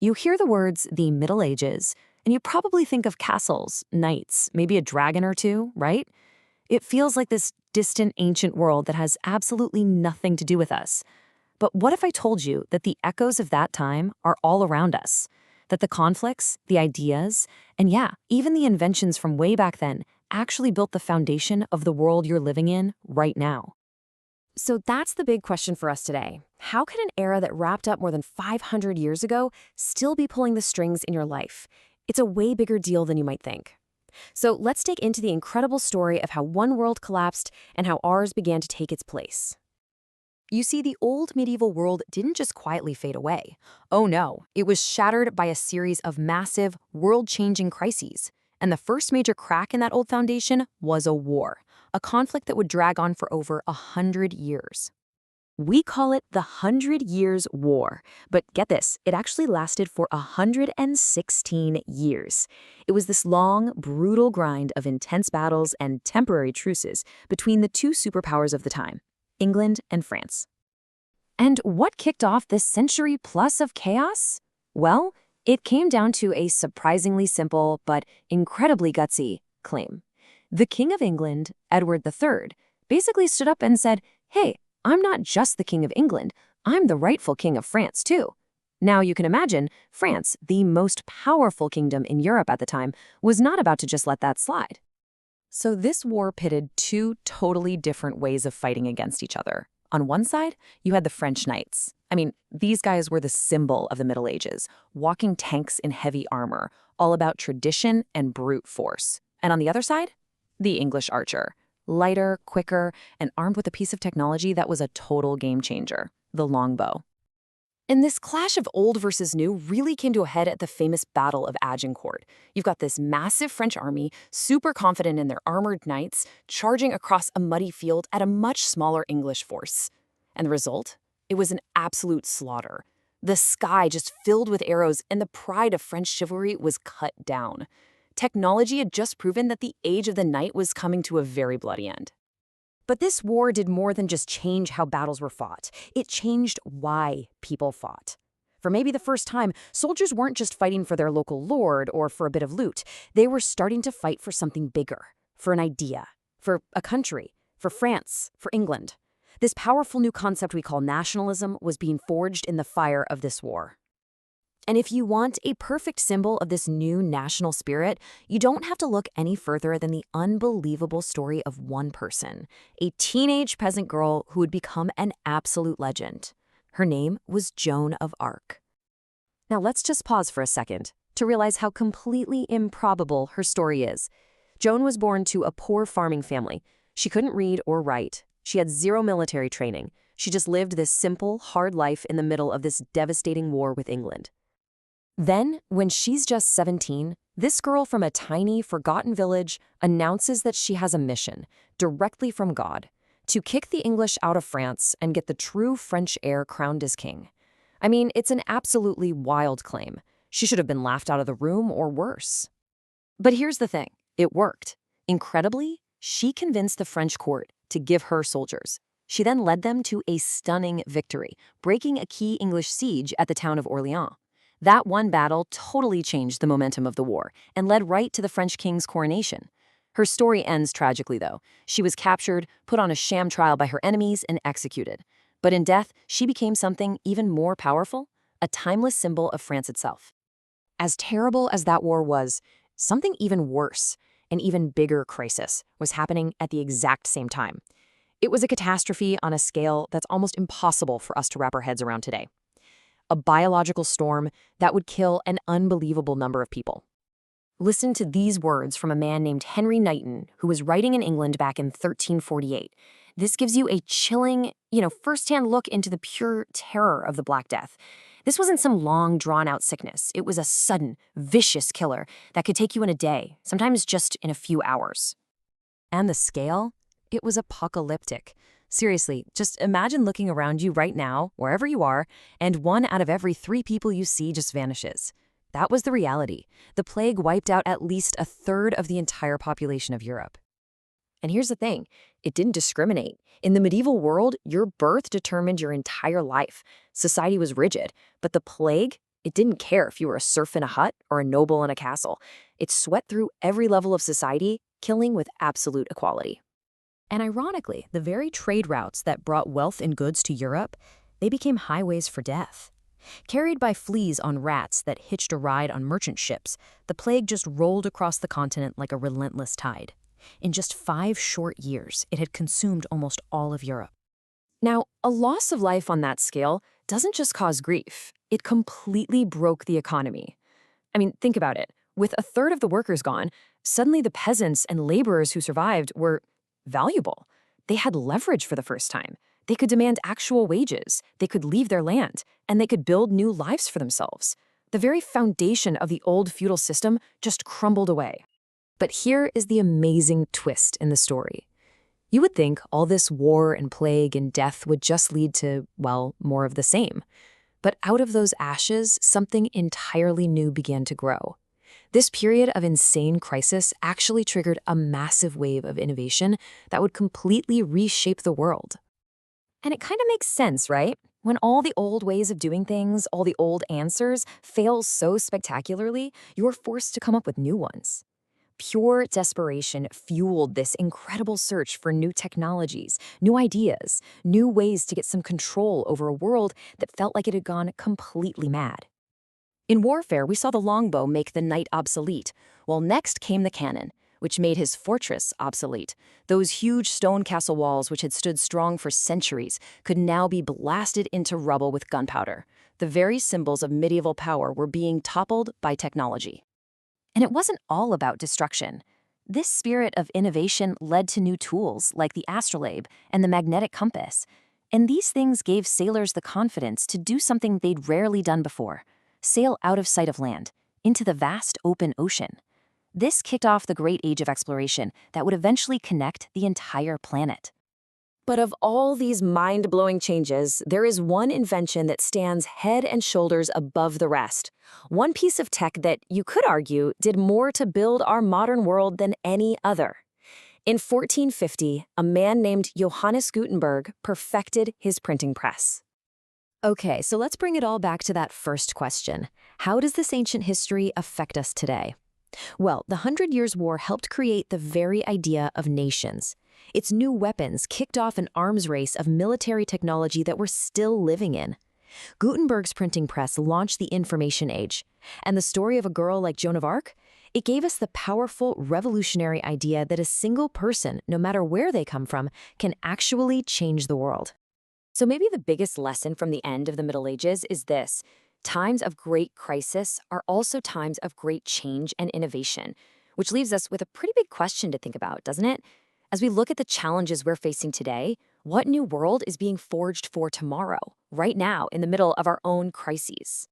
You hear the words the Middle Ages, and you probably think of castles, knights, maybe a dragon or two, right? It feels like this distant ancient world that has absolutely nothing to do with us. But what if I told you that the echoes of that time are all around us? That the conflicts, the ideas, and yeah, even the inventions from way back then actually built the foundation of the world you're living in right now. So that's the big question for us today. How can an era that wrapped up more than 500 years ago still be pulling the strings in your life? It's a way bigger deal than you might think. So let's dig into the incredible story of how one world collapsed and how ours began to take its place. You see, the old medieval world didn't just quietly fade away. Oh no, it was shattered by a series of massive, world-changing crises. And the first major crack in that old foundation was a war, a conflict that would drag on for over 100 years. We call it the Hundred Years' War, but get this, it actually lasted for 116 years. It was this long, brutal grind of intense battles and temporary truces between the two superpowers of the time, England and France. And what kicked off this century plus of chaos? Well, it came down to a surprisingly simple but incredibly gutsy claim. The King of England, Edward III, basically stood up and said, "Hey, I'm not just the King of England, I'm the rightful King of France too." Now you can imagine, France, the most powerful kingdom in Europe at the time, was not about to just let that slide. So this war pitted two totally different ways of fighting against each other. On one side, you had the French knights. I mean, these guys were the symbol of the Middle Ages, walking tanks in heavy armor, all about tradition and brute force. And on the other side, the English archer, lighter, quicker, and armed with a piece of technology that was a total game changer, the longbow. And this clash of old versus new really came to a head at the famous Battle of Agincourt. You've got this massive French army, super confident in their armored knights, charging across a muddy field at a much smaller English force. And the result? It was an absolute slaughter. The sky just filled with arrows, and the pride of French chivalry was cut down. Technology had just proven that the age of the knight was coming to a very bloody end. But this war did more than just change how battles were fought. It changed why people fought. For maybe the first time, soldiers weren't just fighting for their local lord or for a bit of loot. They were starting to fight for something bigger, for an idea, for a country, for France, for England. This powerful new concept we call nationalism was being forged in the fire of this war. And if you want a perfect symbol of this new national spirit, you don't have to look any further than the unbelievable story of one person, a teenage peasant girl who would become an absolute legend. Her name was Joan of Arc. Now let's just pause for a second to realize how completely improbable her story is. Joan was born to a poor farming family. She couldn't read or write. She had zero military training. She just lived this simple, hard life in the middle of this devastating war with England. Then, when she's just 17, this girl from a tiny, forgotten village announces that she has a mission, directly from God, to kick the English out of France and get the true French heir crowned as king. I mean, it's an absolutely wild claim. She should have been laughed out of the room or worse. But here's the thing, it worked. Incredibly, she convinced the French court to give her soldiers. She then led them to a stunning victory, breaking a key English siege at the town of Orléans. That one battle totally changed the momentum of the war and led right to the French king's coronation. Her story ends tragically, though. She was captured, put on a sham trial by her enemies, and executed. But in death, she became something even more powerful, a timeless symbol of France itself. As terrible as that war was, something even worse, an even bigger crisis, was happening at the exact same time. It was a catastrophe on a scale that's almost impossible for us to wrap our heads around today. A biological storm that would kill an unbelievable number of people. Listen to these words from a man named Henry Knighton, who was writing in England back in 1348. This gives you a chilling, firsthand look into the pure terror of the Black Death. This wasn't some long, drawn-out sickness. It was a sudden, vicious killer that could take you in a day, sometimes just in a few hours. And the scale? It was apocalyptic. Seriously, just imagine looking around you right now, wherever you are, and 1 out of every 3 people you see just vanishes. That was the reality. The plague wiped out at least a third of the entire population of Europe. And here's the thing, it didn't discriminate. In the medieval world, your birth determined your entire life. Society was rigid, but the plague, It didn't care if you were a serf in a hut or a noble in a castle. It swept through every level of society, killing with absolute equality. And ironically, the very trade routes that brought wealth and goods to Europe, they became highways for death. Carried by fleas on rats that hitched a ride on merchant ships, the plague just rolled across the continent like a relentless tide. In just 5 short years, it had consumed almost all of Europe. Now, a loss of life on that scale doesn't just cause grief, it completely broke the economy. I mean, think about it. With a third of the workers gone, suddenly the peasants and laborers who survived were valuable. They had leverage for the first time. They could demand actual wages, they could leave their land, and they could build new lives for themselves. The very foundation of the old feudal system just crumbled away. But here is the amazing twist in the story. You would think all this war and plague and death would just lead to, well, more of the same. But out of those ashes, something entirely new began to grow. This period of insane crisis actually triggered a massive wave of innovation that would completely reshape the world. And it kind of makes sense, right? When all the old ways of doing things, all the old answers, fail so spectacularly, you're forced to come up with new ones. Pure desperation fueled this incredible search for new technologies, new ideas, new ways to get some control over a world that felt like it had gone completely mad. In warfare, we saw the longbow make the knight obsolete, while next came the cannon, which made his fortress obsolete. Those huge stone castle walls, which had stood strong for centuries, could now be blasted into rubble with gunpowder. The very symbols of medieval power were being toppled by technology. And it wasn't all about destruction. This spirit of innovation led to new tools like the astrolabe and the magnetic compass. And these things gave sailors the confidence to do something they'd rarely done before: sail out of sight of land, into the vast open ocean. This kicked off the great age of exploration that would eventually connect the entire planet. But of all these mind-blowing changes, there is one invention that stands head and shoulders above the rest. One piece of tech that, you could argue, did more to build our modern world than any other. In 1450, a man named Johannes Gutenberg perfected his printing press. Okay, so let's bring it all back to that first question. How does this ancient history affect us today? Well, the 100 Years' War helped create the very idea of nations. Its new weapons kicked off an arms race of military technology that we're still living in. Gutenberg's printing press launched the information age. And the story of a girl like Joan of Arc? It gave us the powerful, revolutionary idea that a single person, no matter where they come from, can actually change the world. So maybe the biggest lesson from the end of the Middle Ages is this: times of great crisis are also times of great change and innovation, which leaves us with a pretty big question to think about, doesn't it? As we look at the challenges we're facing today, what new world is being forged for tomorrow, right now, in the middle of our own crises?